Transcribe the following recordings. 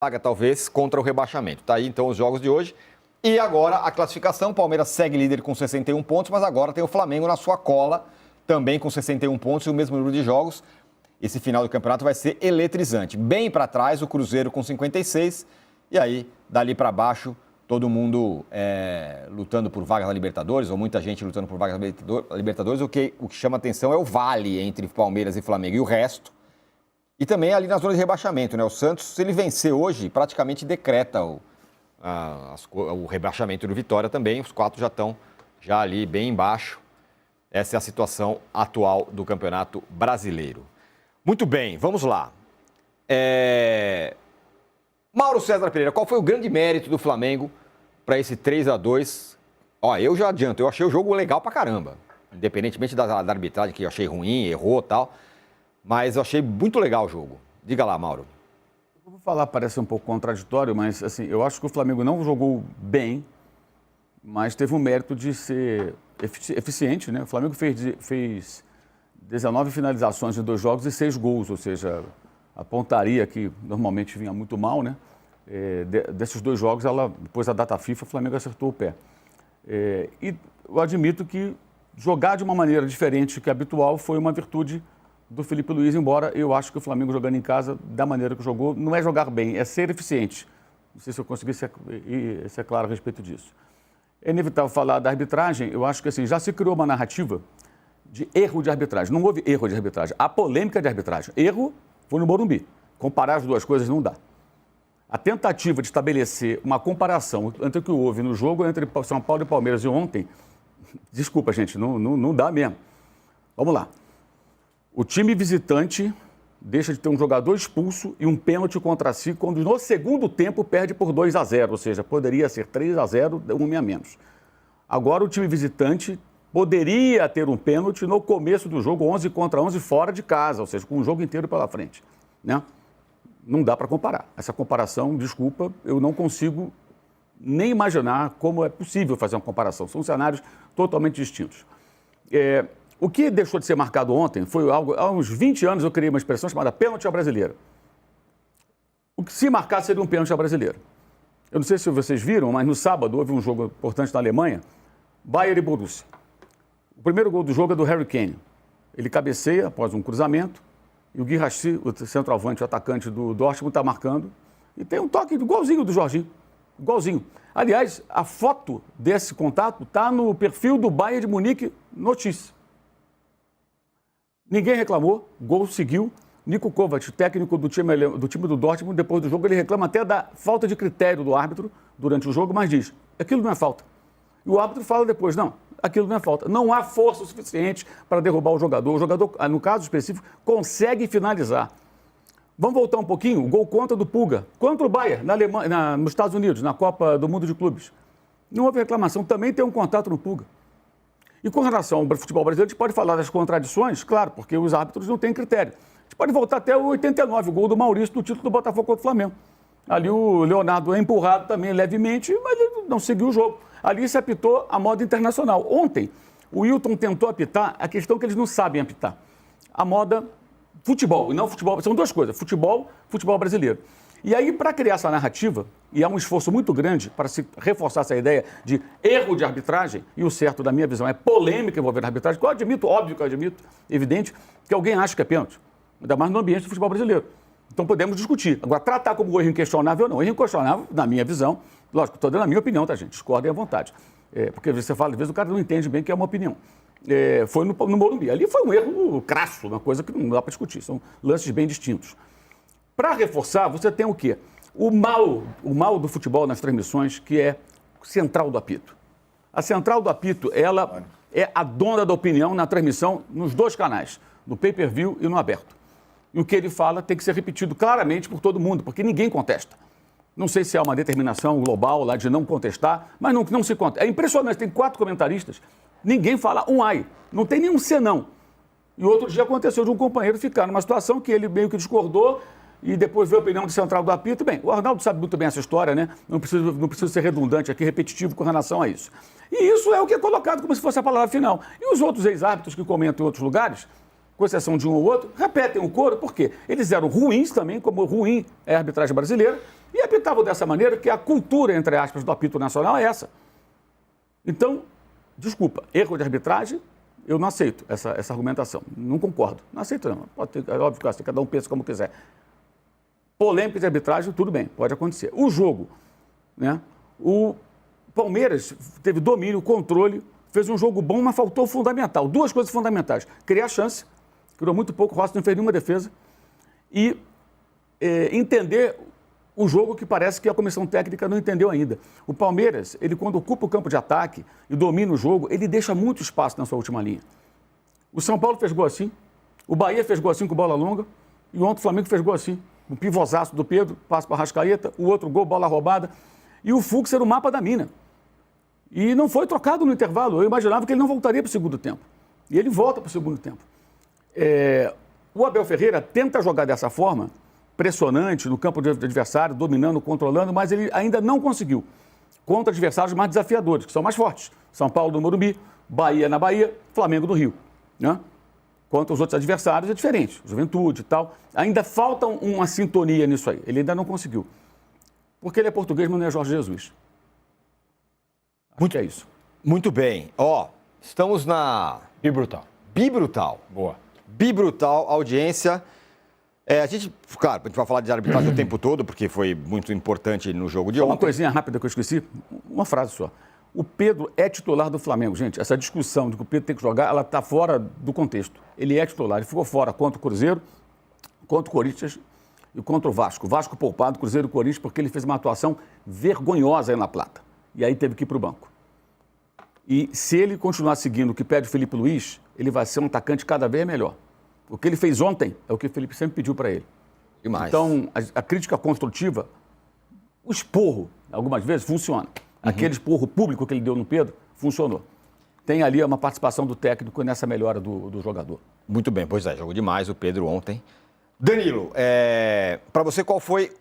vaga, talvez, contra o rebaixamento. Tá aí, então, os jogos de hoje. E agora, a classificação. O Palmeiras segue líder com 61 pontos, mas agora tem o Flamengo na sua cola, também com 61 pontos e o mesmo número de jogos. Esse final do campeonato vai ser eletrizante. Bem para trás, o Cruzeiro com 56. E aí, dali para baixo, todo mundo lutando por vagas na Libertadores, ou muita gente lutando por vagas na Libertadores. O que chama atenção é o vale entre Palmeiras e Flamengo e o resto. E também ali na zona de rebaixamento, né? O Santos, se ele vencer hoje, praticamente decreta o rebaixamento do Vitória também. Os 4 já estão ali bem embaixo. Essa é a situação atual do Campeonato Brasileiro. Muito bem, vamos lá. Mauro César Pereira, qual foi o grande mérito do Flamengo para esse 3-2? Eu já adianto, eu achei o jogo legal pra caramba. Independentemente da arbitragem, que eu achei ruim, errou e tal. Mas eu achei muito legal o jogo. Diga lá, Mauro. Eu vou falar, parece um pouco contraditório, mas assim, eu acho que o Flamengo não jogou bem, mas teve um mérito de ser eficiente, né? O Flamengo fez 19 finalizações em 2 jogos e 6 gols, ou seja, a pontaria que normalmente vinha muito mal, né? Desses 2 jogos, depois da data FIFA, o Flamengo acertou o pé. E eu admito que jogar de uma maneira diferente que a habitual foi uma virtude do Felipe Luiz, embora eu acho que o Flamengo jogando em casa, da maneira que jogou, não é jogar bem, é ser eficiente. Não sei se eu consegui ser claro a respeito disso. É inevitável falar da arbitragem, eu acho que assim, já se criou uma narrativa de erro de arbitragem. Não houve erro de arbitragem, há polêmica de arbitragem. Erro foi no Morumbi. Comparar as duas coisas não dá. A tentativa de estabelecer uma comparação entre o que houve no jogo entre São Paulo e Palmeiras de ontem, desculpa, gente, não dá mesmo. Vamos lá. O time visitante deixa de ter um jogador expulso e um pênalti contra si, quando no segundo tempo perde por 2-0, ou seja, poderia ser 3-0, um a menos. Agora o time visitante poderia ter um pênalti no começo do jogo, 11 contra 11, fora de casa, ou seja, com o jogo inteiro pela frente, né? Não dá para comparar. Essa comparação, desculpa, eu não consigo nem imaginar como é possível fazer uma comparação. São cenários totalmente distintos. O que deixou de ser marcado ontem foi algo... Há uns 20 anos eu criei uma expressão chamada pênalti à brasileira. O que se marcar seria um pênalti à brasileira. Eu não sei se vocês viram, mas no sábado houve um jogo importante na Alemanha, Bayern e Borussia. O primeiro gol do jogo é do Harry Kane. Ele cabeceia após um cruzamento e o Guirassy, o centroavante, o atacante do Dortmund, está marcando e tem um toque igualzinho do Jorginho. Igualzinho. Aliás, a foto desse contato está no perfil do Bayern de Munique Notícias. Ninguém reclamou, o gol seguiu. Niko Kovac, técnico do time do Dortmund, depois do jogo, ele reclama até da falta de critério do árbitro durante o jogo, mas diz, aquilo não é falta. E o árbitro fala depois, não, aquilo não é falta. Não há força suficiente para derrubar o jogador. O jogador, no caso específico, consegue finalizar. Vamos voltar um pouquinho, o gol contra do Pulga, contra o Bayern, nos Estados Unidos, na Copa do Mundo de Clubes. Não houve reclamação, também tem um contato no Pulga. E com relação ao futebol brasileiro, a gente pode falar das contradições, claro, porque os árbitros não têm critério. A gente pode voltar até o 89, o gol do Maurício do título do Botafogo contra o Flamengo. Ali o Leonardo é empurrado também levemente, mas ele não seguiu o jogo. Ali se apitou a moda internacional. Ontem, o Wilton tentou apitar a questão que eles não sabem apitar. A moda futebol, e não futebol, são duas coisas, futebol brasileiro. E aí, para criar essa narrativa, e há um esforço muito grande para se reforçar essa ideia de erro de arbitragem, e o certo, da minha visão, é polêmica envolvendo a arbitragem, que eu admito, óbvio que eu admito, evidente, que alguém acha que é pênalti, ainda mais no ambiente do futebol brasileiro. Então podemos discutir. Agora, tratar como erro inquestionável ou não. Erro inquestionável, na minha visão, lógico, estou dando a minha opinião, tá, gente? Discordem à vontade. Porque você fala, às vezes o cara não entende bem que é uma opinião. Foi no Morumbi. Ali foi um erro crasso, uma coisa que não dá para discutir. São lances bem distintos. Para reforçar, você tem o quê? O mal do futebol nas transmissões, que é central do apito. A central do apito, ela é a dona da opinião na transmissão nos 2 canais, no pay-per-view e no aberto. E o que ele fala tem que ser repetido claramente por todo mundo, porque ninguém contesta. Não sei se há uma determinação global lá de não contestar, mas não se contesta. É impressionante, tem 4 comentaristas, ninguém fala um ai, não tem nenhum senão. E outro dia aconteceu de um companheiro ficar numa situação que ele meio que discordou, e depois veio a opinião de central do apito. Bem, o Arnaldo sabe muito bem essa história, né? Não preciso ser redundante aqui, repetitivo com relação a isso. E isso é o que é colocado como se fosse a palavra final. E os outros ex-árbitros que comentam em outros lugares com exceção de um ou outro, repetem o coro, por quê? Eles eram ruins também, como ruim é a arbitragem brasileira, e apitavam dessa maneira que a cultura, entre aspas, do apito nacional é essa. Então, desculpa, erro de arbitragem, eu não aceito essa argumentação. Não concordo. Não aceito, não. Pode ter, é óbvio que assim, cada um pensa como quiser. Polêmica de arbitragem, tudo bem, pode acontecer. O jogo, né? O Palmeiras teve domínio, controle, fez um jogo bom, mas faltou o fundamental. Duas coisas fundamentais. Criar chance, criou muito pouco, o Rossi não fez nenhuma defesa, e entender o jogo que parece que a comissão técnica não entendeu ainda. O Palmeiras, ele quando ocupa o campo de ataque e domina o jogo, ele deixa muito espaço na sua última linha. O São Paulo fez gol assim, o Bahia fez gol assim com bola longa, e ontem o Flamengo fez gol assim. Um pivôzaço do Pedro, passo para a Arrascaeta, o outro gol, bola roubada. E o Fux era o mapa da mina. E não foi trocado no intervalo. Eu imaginava que ele não voltaria para o segundo tempo. E ele volta para o segundo tempo. O Abel Ferreira tenta jogar dessa forma, pressionante, no campo de adversário, dominando, controlando, mas ele ainda não conseguiu. Contra adversários mais desafiadores, que são mais fortes. São Paulo do Morumbi, Bahia na Bahia, Flamengo do Rio. Né? Contra os outros adversários é diferente, Juventude e tal. Ainda falta uma sintonia nisso aí. Ele ainda não conseguiu. Porque ele é português, mas não é Jorge Jesus. Muito é isso. Muito bem. Estamos na Bibrutal. Bibrutal. Boa. Bibrutal, audiência. A gente vai falar de arbitragem o tempo todo, porque foi muito importante no jogo de ontem. Uma coisinha rápida que eu esqueci, uma frase só. O Pedro é titular do Flamengo, gente. Essa discussão de que o Pedro tem que jogar, ela está fora do contexto. Ele é titular, ele ficou fora contra o Cruzeiro, contra o Corinthians e contra o Vasco. O Vasco poupado, Cruzeiro e Corinthians, porque ele fez uma atuação vergonhosa aí na Plata. E aí teve que ir para o banco. E se ele continuar seguindo o que pede o Felipe Luiz, ele vai ser um atacante cada vez melhor. O que ele fez ontem é o que o Felipe sempre pediu para ele. Demais. Então, a crítica construtiva, o esporro, algumas vezes, funciona. Aquele esporro público que ele deu no Pedro, funcionou. Tem ali uma participação do técnico nessa melhora do jogador. Muito bem, pois é, jogou demais o Pedro ontem. Danilo, para você qual foi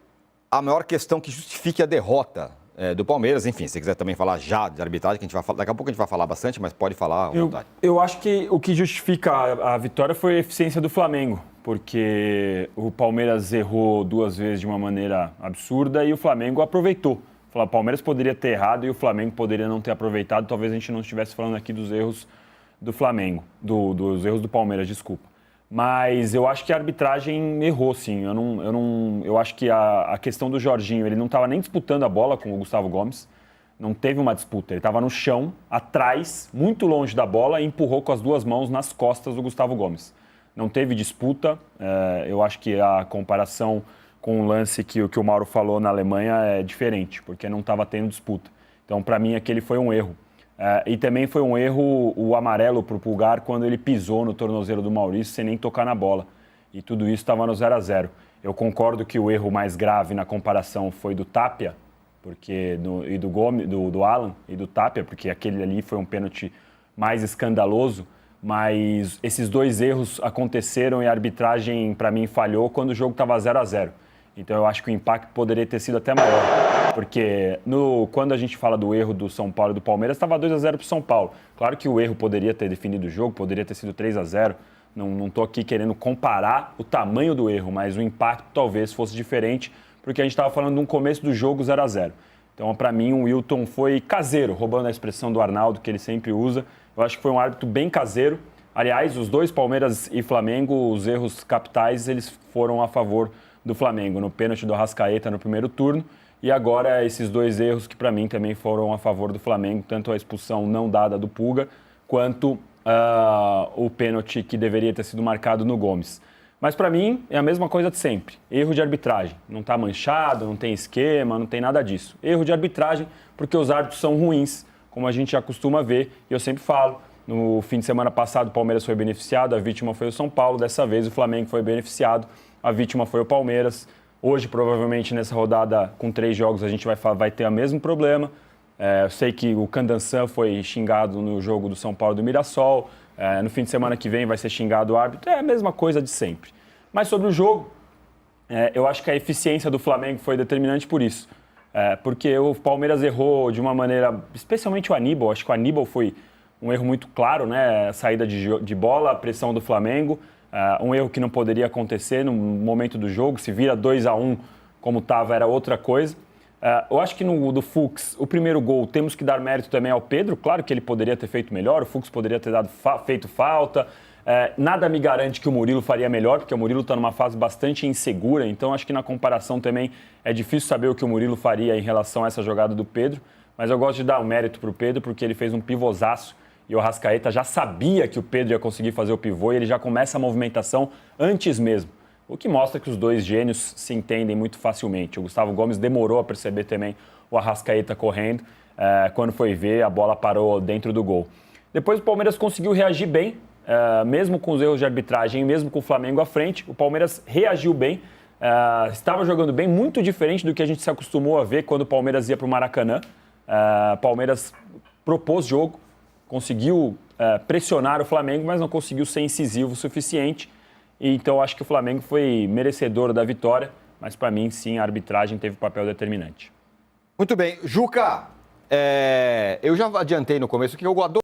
a maior questão que justifique a derrota do Palmeiras? Enfim, se você quiser também falar já de arbitragem, que a gente vai falar, daqui a pouco a gente vai falar bastante, mas pode falar à vontade. Eu acho que o que justifica a vitória foi a eficiência do Flamengo, porque o Palmeiras errou 2 vezes de uma maneira absurda e o Flamengo aproveitou. O Palmeiras poderia ter errado e o Flamengo poderia não ter aproveitado. Talvez a gente não estivesse falando aqui dos erros do Flamengo, dos erros do Palmeiras, desculpa. Mas eu acho que a arbitragem errou, sim. Eu acho que a questão do Jorginho, ele não estava nem disputando a bola com o Gustavo Gomes. Não teve uma disputa. Ele estava no chão, atrás, muito longe da bola e empurrou com as 2 mãos nas costas do Gustavo Gomes. Não teve disputa. Eu acho que a comparação com o lance que o Mauro falou na Alemanha é diferente, porque não estava tendo disputa. Então, para mim, aquele foi um erro. E também foi um erro o amarelo para o Pulgar quando ele pisou no tornozelo do Maurício sem nem tocar na bola. E tudo isso estava no 0-0. Eu concordo que o erro mais grave na comparação foi do Tapia, e do Gomes, do Alan e do Tapia, porque aquele ali foi um pênalti mais escandaloso. Mas esses 2 erros aconteceram e a arbitragem, para mim, falhou quando o jogo estava 0-0. Então eu acho que o impacto poderia ter sido até maior, porque quando a gente fala do erro do São Paulo e do Palmeiras, estava 2-0 para o São Paulo. Claro que o erro poderia ter definido o jogo, poderia ter sido 3-0, não estou aqui querendo comparar o tamanho do erro, mas o impacto talvez fosse diferente, porque a gente estava falando de um começo do jogo 0-0. Então, para mim, o Wilton foi caseiro, roubando a expressão do Arnaldo, que ele sempre usa. Eu acho que foi um árbitro bem caseiro. Aliás, os 2, Palmeiras e Flamengo, os erros capitais, eles foram a favor do Flamengo, no pênalti do Arrascaeta no primeiro turno, e agora esses 2 erros que para mim também foram a favor do Flamengo, tanto a expulsão não dada do Pulga, quanto o pênalti que deveria ter sido marcado no Gomes. Mas para mim é a mesma coisa de sempre, erro de arbitragem, não está manchado, não tem esquema, não tem nada disso. Erro de arbitragem porque os árbitros são ruins, como a gente já costuma ver, e eu sempre falo, no fim de semana passado o Palmeiras foi beneficiado, a vítima foi o São Paulo, dessa vez o Flamengo foi beneficiado, a vítima foi o Palmeiras. Hoje, provavelmente, nessa rodada com 3 jogos, a gente vai ter o mesmo problema. Eu sei que o Candançan foi xingado no jogo do São Paulo do Mirassol. No fim de semana que vem vai ser xingado o árbitro. É a mesma coisa de sempre. Mas sobre o jogo, eu acho que a eficiência do Flamengo foi determinante por isso. Porque o Palmeiras errou de uma maneira, especialmente o Aníbal. Acho que o Aníbal foi um erro muito claro, né? A saída de bola, a pressão do Flamengo. Um erro que não poderia acontecer no momento do jogo, se vira 2-1 como estava, era outra coisa. Eu acho que no do Fux, o primeiro gol, temos que dar mérito também ao Pedro. Claro que ele poderia ter feito melhor, o Fux poderia ter feito falta. Nada me garante que o Murilo faria melhor, porque o Murilo está numa fase bastante insegura, então acho que na comparação também é difícil saber o que o Murilo faria em relação a essa jogada do Pedro. Mas eu gosto de dar o mérito para o Pedro, porque ele fez um pivôzaço e o Arrascaeta já sabia que o Pedro ia conseguir fazer o pivô e ele já começa a movimentação antes mesmo. O que mostra que os dois gênios se entendem muito facilmente. O Gustavo Gomes demorou a perceber também o Arrascaeta correndo. Quando foi ver, a bola parou dentro do gol. Depois o Palmeiras conseguiu reagir bem, mesmo com os erros de arbitragem, mesmo com o Flamengo à frente. O Palmeiras reagiu bem, estava jogando bem, muito diferente do que a gente se acostumou a ver quando o Palmeiras ia para o Maracanã. O Palmeiras propôs jogo, conseguiu pressionar o Flamengo, mas não conseguiu ser incisivo o suficiente. Então, acho que o Flamengo foi merecedor da vitória, mas para mim, sim, a arbitragem teve papel determinante. Muito bem. Juca, eu já adiantei no começo que eu adoro